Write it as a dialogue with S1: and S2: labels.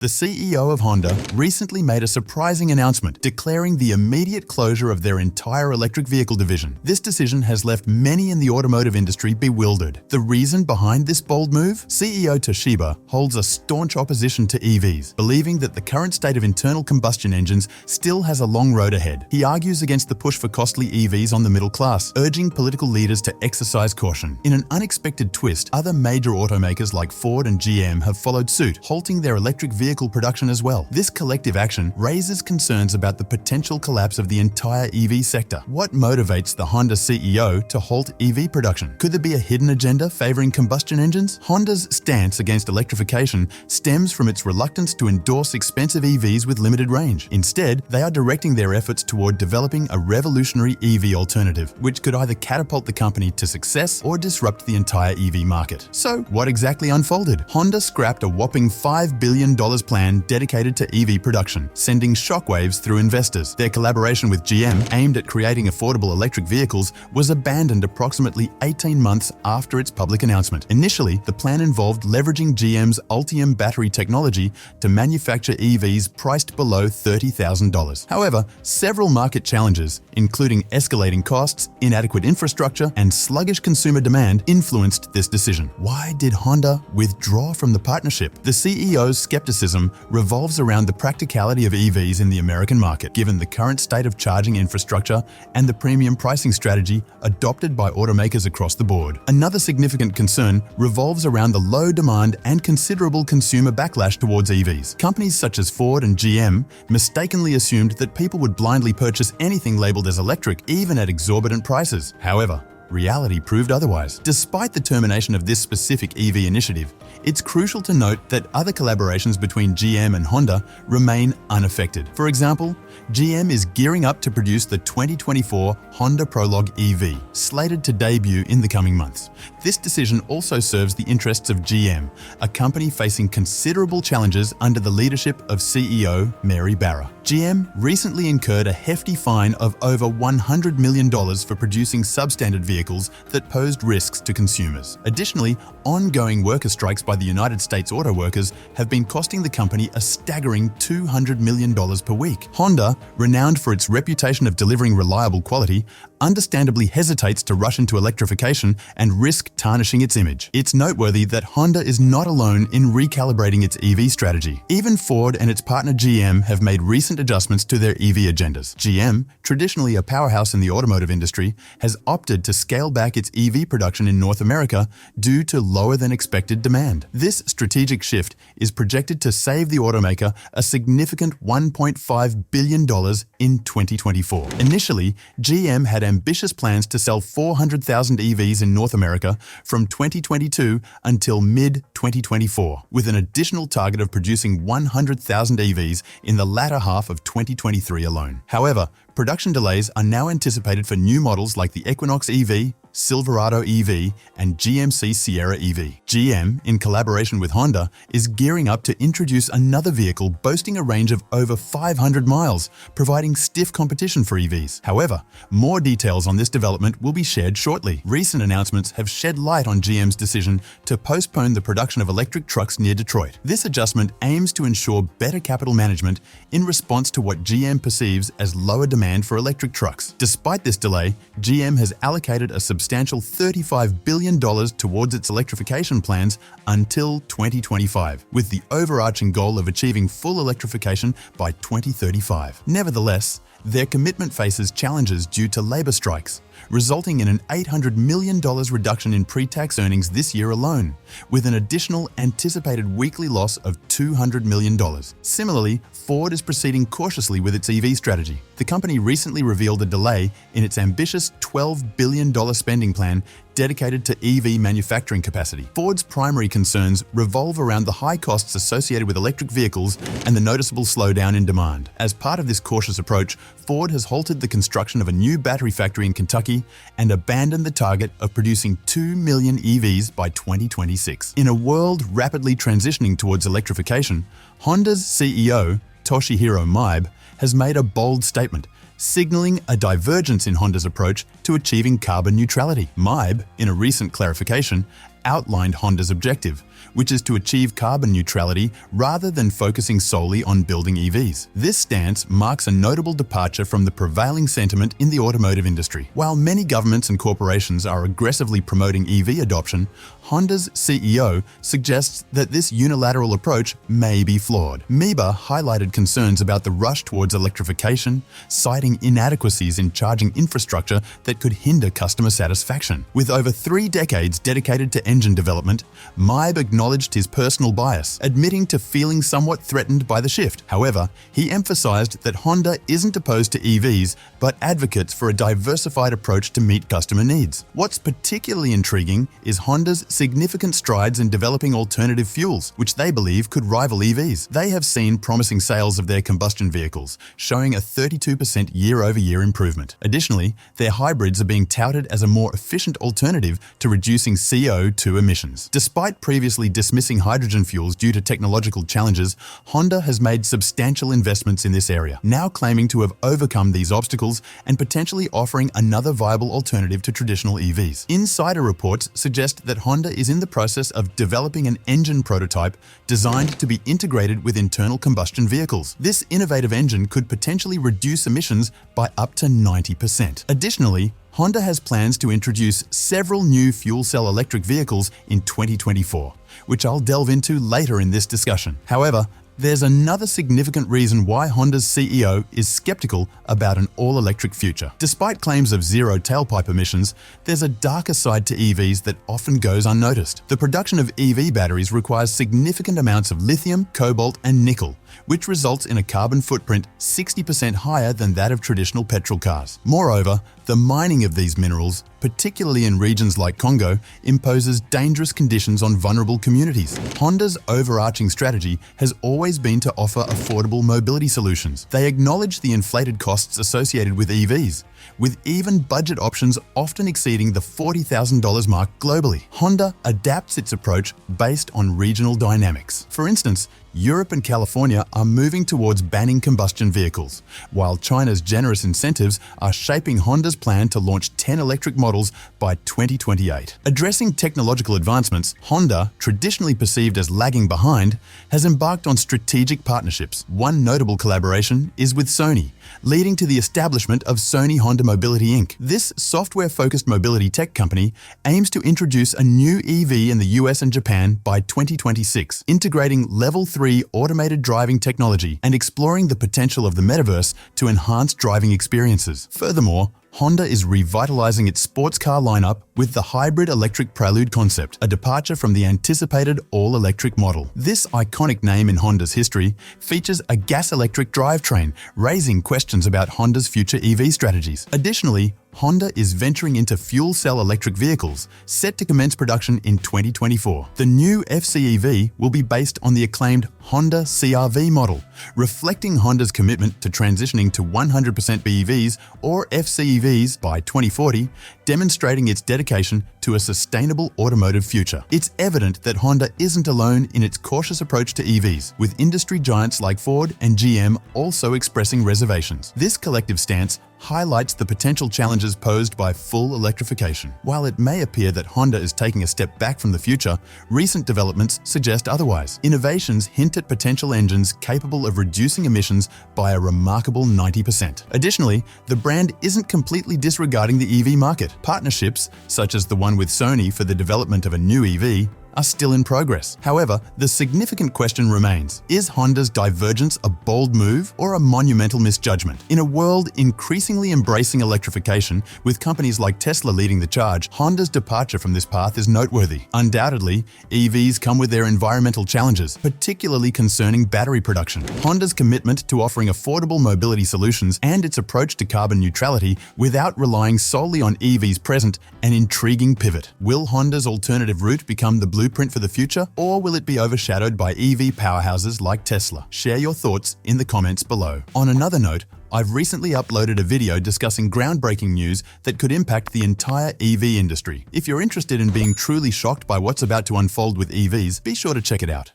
S1: The CEO of Honda recently made a surprising announcement declaring the immediate closure of their entire electric vehicle division. This decision has left many in the automotive industry bewildered. The reason behind this bold move? CEO Toshiba holds a staunch opposition to EVs, believing that the current state of internal combustion engines still has a long road ahead. He argues against the push for costly EVs on the middle class, urging political leaders to exercise caution. In an unexpected twist, other major automakers like Ford and GM have followed suit, halting their electric vehicle production as well. This collective action raises concerns about the potential collapse of the entire EV sector. What motivates the Honda CEO to halt EV production? Could there be a hidden agenda favoring combustion engines? Honda's stance against electrification stems from its reluctance to endorse expensive EVs with limited range. Instead, they are directing their efforts toward developing a revolutionary EV alternative, which could either catapult the company to success or disrupt the entire EV market. So, what exactly unfolded? Honda scrapped a whopping $5 billion plan dedicated to EV production, sending shockwaves through investors. Their collaboration with GM, aimed at creating affordable electric vehicles, was abandoned approximately 18 months after its public announcement. Initially, the plan involved leveraging GM's Ultium battery technology to manufacture EVs priced below $30,000. However, several market challenges, including escalating costs, inadequate infrastructure, and sluggish consumer demand, influenced this decision. Why did Honda withdraw from the partnership? The CEO's skepticism revolves around the practicality of EVs in the American market, given the current state of charging infrastructure and the premium pricing strategy adopted by automakers across the board. Another significant concern revolves around the low demand and considerable consumer backlash towards EVs. Companies such as Ford and GM mistakenly assumed that people would blindly purchase anything labeled as electric, even at exorbitant prices. However, reality proved otherwise. Despite the termination of this specific EV initiative, it's crucial to note that other collaborations between GM and Honda remain unaffected. For example, GM is gearing up to produce the 2024 Honda Prologue EV, slated to debut in the coming months. This decision also serves the interests of GM, a company facing considerable challenges under the leadership of CEO Mary Barra. GM recently incurred a hefty fine of over $100 million for producing substandard vehicles that posed risks to consumers. Additionally, ongoing worker strikes by the United States auto workers have been costing the company a staggering $200 million per week. Honda, renowned for its reputation of delivering reliable quality, understandably hesitates to rush into electrification and risk tarnishing its image. It's noteworthy that Honda is not alone in recalibrating its EV strategy. Even Ford and its partner GM have made recent adjustments to their EV agendas. GM, traditionally a powerhouse in the automotive industry, has opted to scale back its EV production in North America due to lower than expected demand. This strategic shift is projected to save the automaker a significant $1.5 billion in 2024. Initially, GM had ambitious plans to sell 400,000 EVs in North America from 2022 until mid-2024, with an additional target of producing 100,000 EVs in the latter half of 2023 alone. However, production delays are now anticipated for new models like the Equinox EV, Silverado EV, and GMC Sierra EV. GM, in collaboration with Honda, is gearing up to introduce another vehicle boasting a range of over 500 miles, providing stiff competition for EVs. However, more details on this development will be shared shortly. Recent announcements have shed light on GM's decision to postpone the production of electric trucks near Detroit. This adjustment aims to ensure better capital management in response to what GM perceives as lower demand for electric trucks. Despite this delay, GM has allocated a substantial $35 billion towards its electrification plans until 2025, with the overarching goal of achieving full electrification by 2035. Nevertheless, their commitment faces challenges due to labor strikes, resulting in an $800 million reduction in pre-tax earnings this year alone, with an additional anticipated weekly loss of $200 million. Similarly, Ford is proceeding cautiously with its EV strategy. The company recently revealed a delay in its ambitious $12 billion spending plan dedicated to EV manufacturing capacity. Ford's primary concerns revolve around the high costs associated with electric vehicles and the noticeable slowdown in demand. As part of this cautious approach, Ford has halted the construction of a new battery factory in Kentucky and abandoned the target of producing 2 million EVs by 2026. In a world rapidly transitioning towards electrification, Honda's CEO, Toshihiro Mibe, has made a bold statement, signaling a divergence in Honda's approach to achieving carbon neutrality. Mibe, in a recent clarification, outlined Honda's objective, which is to achieve carbon neutrality rather than focusing solely on building EVs. This stance marks a notable departure from the prevailing sentiment in the automotive industry. While many governments and corporations are aggressively promoting EV adoption, Honda's CEO suggests that this unilateral approach may be flawed. Mibe highlighted concerns about the rush towards electrification, citing inadequacies in charging infrastructure that could hinder customer satisfaction. With over 3 decades dedicated to engine development, Mibe acknowledged his personal bias, admitting to feeling somewhat threatened by the shift. However, he emphasized that Honda isn't opposed to EVs, but advocates for a diversified approach to meet customer needs. What's particularly intriguing is Honda's significant strides in developing alternative fuels, which they believe could rival EVs. They have seen promising sales of their combustion vehicles, showing a 32% year-over-year improvement. Additionally, their hybrids are being touted as a more efficient alternative to reducing CO2 emissions. Despite previously dismissing hydrogen fuels due to technological challenges, Honda has made substantial investments in this area, now claiming to have overcome these obstacles and potentially offering another viable alternative to traditional EVs. Insider reports suggest that Honda is in the process of developing an engine prototype designed to be integrated with internal combustion vehicles. This innovative engine could potentially reduce emissions by up to 90%. Additionally, Honda has plans to introduce several new fuel cell electric vehicles in 2024, which I'll delve into later in this discussion. However, there's another significant reason why Honda's CEO is skeptical about an all-electric future. Despite claims of zero tailpipe emissions, there's a darker side to EVs that often goes unnoticed. The production of EV batteries requires significant amounts of lithium, cobalt, and nickel, which results in a carbon footprint 60% higher than that of traditional petrol cars. Moreover, the mining of these minerals, particularly in regions like Congo, imposes dangerous conditions on vulnerable communities. Honda's overarching strategy has always been to offer affordable mobility solutions. They acknowledge the inflated costs associated with EVs, with even budget options often exceeding the $40,000 mark globally. Honda adapts its approach based on regional dynamics. For instance, Europe and California are moving towards banning combustion vehicles, while China's generous incentives are shaping Honda's plan to launch 10 electric models by 2028. Addressing technological advancements, Honda, traditionally perceived as lagging behind, has embarked on strategic partnerships. One notable collaboration is with Sony, leading to the establishment of Sony Honda Mobility Inc. This software-focused mobility tech company aims to introduce a new EV in the US and Japan by 2026, integrating Level 3 automated driving technology and exploring the potential of the metaverse to enhance driving experiences. Furthermore, Honda is revitalizing its sports car lineup with the hybrid electric Prelude concept, a departure from the anticipated all-electric model. This iconic name in Honda's history features a gas-electric drivetrain, raising questions about Honda's future EV strategies. Additionally, Honda is venturing into fuel cell electric vehicles, set to commence production in 2024. The new FCEV will be based on the acclaimed Honda CR-V model, reflecting Honda's commitment to transitioning to 100% BEVs or FCEVs by 2040, demonstrating its dedication to a sustainable automotive future. It's evident that Honda isn't alone in its cautious approach to EVs, with industry giants like Ford and GM also expressing reservations. This collective stance highlights the potential challenges posed by full electrification. While it may appear that Honda is taking a step back from the future, recent developments suggest otherwise. Innovations hint at potential engines capable of reducing emissions by a remarkable 90%. Additionally, the brand isn't completely disregarding the EV market. Partnerships, such as the one with Sony for the development of a new EV, are still in progress. However, the significant question remains: is Honda's divergence a bold move or a monumental misjudgment? In a world increasingly embracing electrification, with companies like Tesla leading the charge, Honda's departure from this path is noteworthy. Undoubtedly, EVs come with their environmental challenges, particularly concerning battery production. Honda's commitment to offering affordable mobility solutions and its approach to carbon neutrality without relying solely on EVs present an intriguing pivot. Will Honda's alternative route become the blueprint for the future, or will it be overshadowed by EV powerhouses like Tesla? Share your thoughts in the comments below. On another note, I've recently uploaded a video discussing groundbreaking news that could impact the entire EV industry. If you're interested in being truly shocked by what's about to unfold with EVs, be sure to check it out.